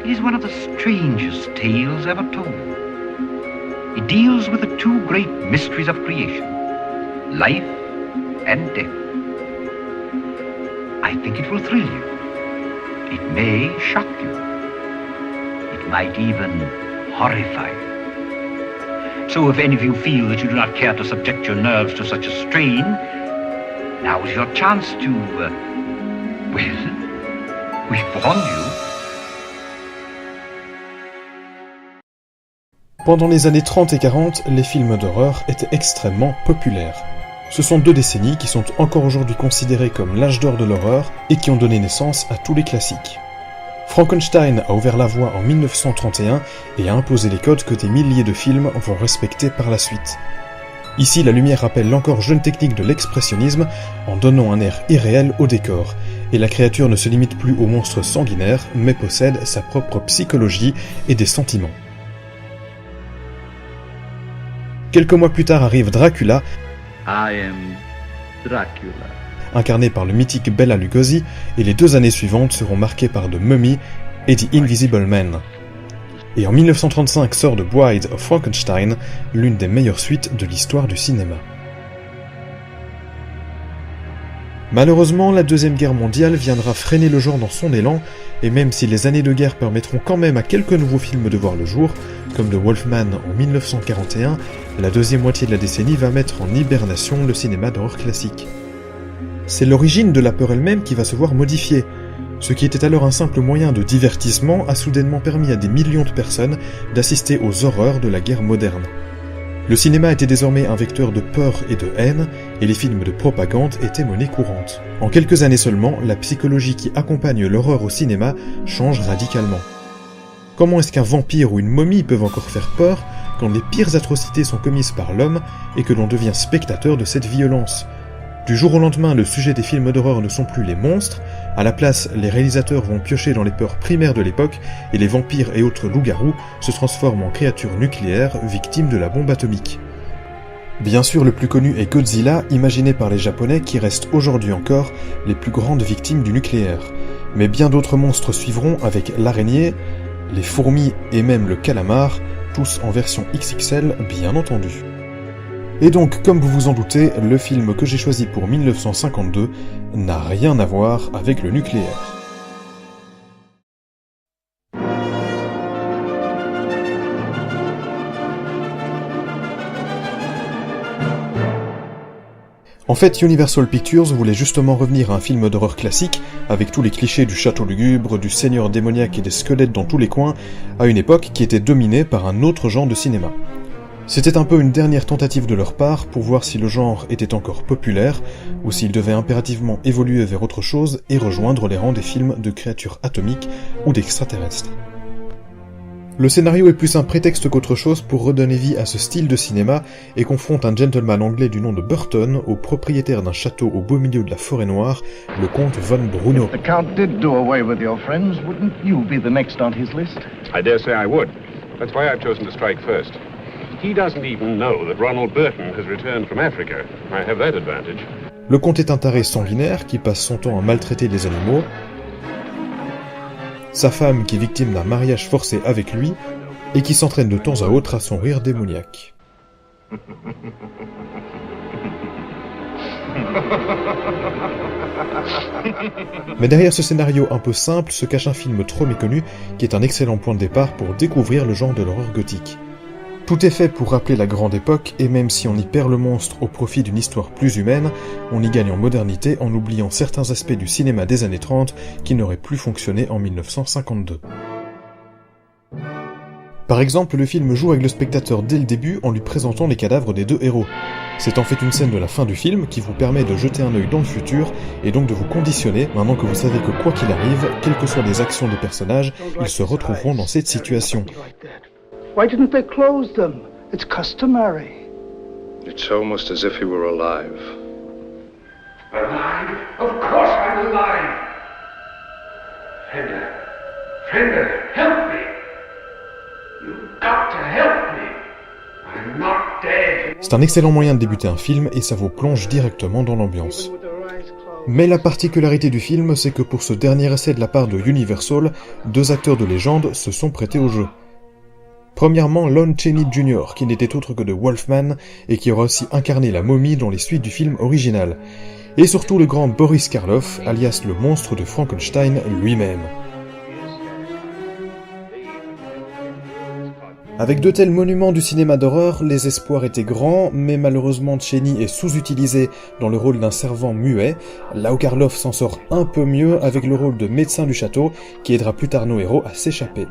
It is one of the strangest tales ever told. It deals with the two great mysteries of creation, life and death. I think it will thrill you. It may shock you. It might even horrify you. So if any of you feel that you do not care to subject your nerves to such a strain, now is your chance to, we've warned you. Pendant les années 30 et 40, les films d'horreur étaient extrêmement populaires. Ce sont 2 décennies qui sont encore aujourd'hui considérées comme l'âge d'or de l'horreur et qui ont donné naissance à tous les classiques. Frankenstein a ouvert la voie en 1931 et a imposé les codes que des milliers de films vont respecter par la suite. Ici, la lumière rappelle l'encore jeune technique de l'expressionnisme en donnant un air irréel au décor, et la créature ne se limite plus aux monstres sanguinaires, mais possède sa propre psychologie et des sentiments. Quelques mois plus tard arrive Dracula, I am Dracula. incarné par le mythique Bela Lugosi, et les 2 années suivantes seront marquées par The Mummy et The Invisible Man. Et en 1935 sort The Bride of Frankenstein, l'une des meilleures suites de l'histoire du cinéma. Malheureusement, la Deuxième Guerre mondiale viendra freiner le genre dans son élan, et même si les années de guerre permettront quand même à quelques nouveaux films de voir le jour, comme The Wolfman en 1941, la deuxième moitié de la décennie va mettre en hibernation le cinéma d'horreur classique. C'est l'origine de la peur elle-même qui va se voir modifiée. Ce qui était alors un simple moyen de divertissement a soudainement permis à des millions de personnes d'assister aux horreurs de la guerre moderne. Le cinéma était désormais un vecteur de peur et de haine, et les films de propagande étaient monnaie courante. En quelques années seulement, la psychologie qui accompagne l'horreur au cinéma change radicalement. Comment est-ce qu'un vampire ou une momie peuvent encore faire peur quand les pires atrocités sont commises par l'homme et que l'on devient spectateur de cette violence ? Du jour au lendemain, le sujet des films d'horreur ne sont plus les monstres, à la place, les réalisateurs vont piocher dans les peurs primaires de l'époque, et les vampires et autres loups-garous se transforment en créatures nucléaires, victimes de la bombe atomique. Bien sûr, le plus connu est Godzilla, imaginé par les Japonais qui restent aujourd'hui encore les plus grandes victimes du nucléaire. Mais bien d'autres monstres suivront avec l'araignée, les fourmis et même le calamar, tous en version XXL bien entendu. Et donc, comme vous vous en doutez, le film que j'ai choisi pour 1952 n'a rien à voir avec le nucléaire. En fait, Universal Pictures voulait justement revenir à un film d'horreur classique, avec tous les clichés du château lugubre, du seigneur démoniaque et des squelettes dans tous les coins, à une époque qui était dominée par un autre genre de cinéma. C'était un peu une dernière tentative de leur part pour voir si le genre était encore populaire, ou s'il devait impérativement évoluer vers autre chose et rejoindre les rangs des films de créatures atomiques ou d'extraterrestres. Le scénario est plus un prétexte qu'autre chose pour redonner vie à ce style de cinéma et confronte un gentleman anglais du nom de Burton au propriétaire d'un château au beau milieu de la forêt noire, le comte von Bruno. If the Count did do away with your friends, wouldn't you be the next on his list? I dare say I would. That's why I've chosen to strike first. He doesn't even know that Ronald Burton has returned from Africa. I have that advantage. Le comte est un taré sanguinaire qui passe son temps à maltraiter les animaux, sa femme qui est victime d'un mariage forcé avec lui, et qui s'entraîne de temps à autre à son rire démoniaque. Mais derrière ce scénario un peu simple se cache un film trop méconnu qui est un excellent point de départ pour découvrir le genre de l'horreur gothique. Tout est fait pour rappeler la grande époque, et même si on y perd le monstre au profit d'une histoire plus humaine, on y gagne en modernité en oubliant certains aspects du cinéma des années 30 qui n'auraient plus fonctionné en 1952. Par exemple, le film joue avec le spectateur dès le début en lui présentant les cadavres des 2 héros. C'est en fait une scène de la fin du film qui vous permet de jeter un œil dans le futur et donc de vous conditionner maintenant que vous savez que quoi qu'il arrive, quelles que soient les actions des personnages, ils se retrouveront dans cette situation. Why didn't they close them? It's customary. It's almost as if he were alive. Alive? Of course I'm alive! Fender, help me! You've got to help me! I'm not dead! C'est un excellent moyen de débuter un film et ça vous plonge directement dans l'ambiance. Mais la particularité du film, c'est que pour ce dernier essai de la part de Universal, 2 acteurs de légende se sont prêtés au jeu. Premièrement, Lon Chaney Jr., qui n'était autre que de Wolfman, et qui aura aussi incarné la momie dans les suites du film original. Et surtout le grand Boris Karloff, alias le monstre de Frankenstein lui-même. Avec de tels monuments du cinéma d'horreur, les espoirs étaient grands, mais malheureusement Chaney est sous-utilisé dans le rôle d'un servant muet, là où Karloff s'en sort un peu mieux avec le rôle de médecin du château, qui aidera plus tard nos héros à s'échapper.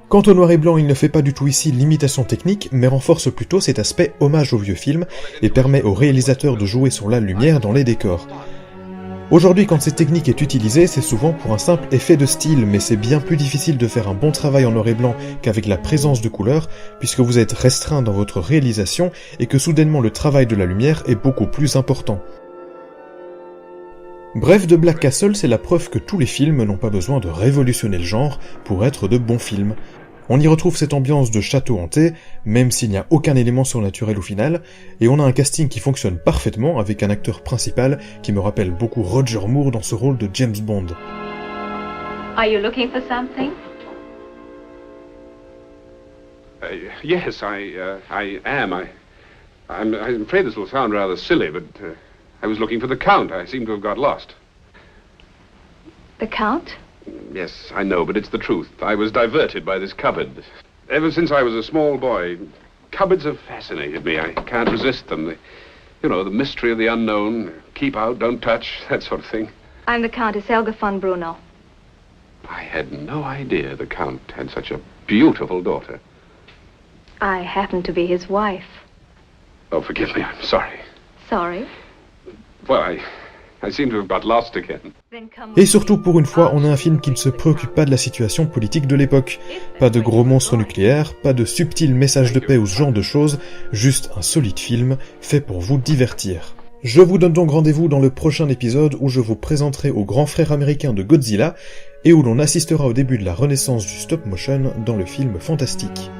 Quant au noir et blanc, il ne fait pas du tout ici l'imitation technique, mais renforce plutôt cet aspect hommage au vieux film, et permet au réalisateur de jouer sur la lumière dans les décors. Aujourd'hui, quand cette technique est utilisée, c'est souvent pour un simple effet de style, mais c'est bien plus difficile de faire un bon travail en noir et blanc qu'avec la présence de couleurs, puisque vous êtes restreint dans votre réalisation et que soudainement le travail de la lumière est beaucoup plus important. Bref, The Black Castle, c'est la preuve que tous les films n'ont pas besoin de révolutionner le genre pour être de bons films. On y retrouve cette ambiance de château hanté, même s'il n'y a aucun élément surnaturel au final, et on a un casting qui fonctionne parfaitement avec un acteur principal qui me rappelle beaucoup Roger Moore dans ce rôle de James Bond. Are you looking for something? Yes, I am. I'm afraid this will sound rather silly, but I was looking for the Count. I seem to have got lost. The Count? Yes, I know, but it's the truth. I was diverted by this cupboard. Ever since I was a small boy, cupboards have fascinated me. I can't resist them. The mystery of the unknown, keep out, don't touch, that sort of thing. I'm the Countess Helga von Brunel. I had no idea the Count had such a beautiful daughter. I happen to be his wife. Oh, forgive me, I'm sorry. Sorry? Well, I seem to have got lost again. Et surtout, pour une fois, on a un film qui ne se préoccupe pas de la situation politique de l'époque. Pas de gros monstres nucléaires, pas de subtils messages de paix ou ce genre de choses, juste un solide film, fait pour vous divertir. Je vous donne donc rendez-vous dans le prochain épisode où je vous présenterai au grand frère américain de Godzilla, et où l'on assistera au début de la renaissance du stop motion dans le film fantastique.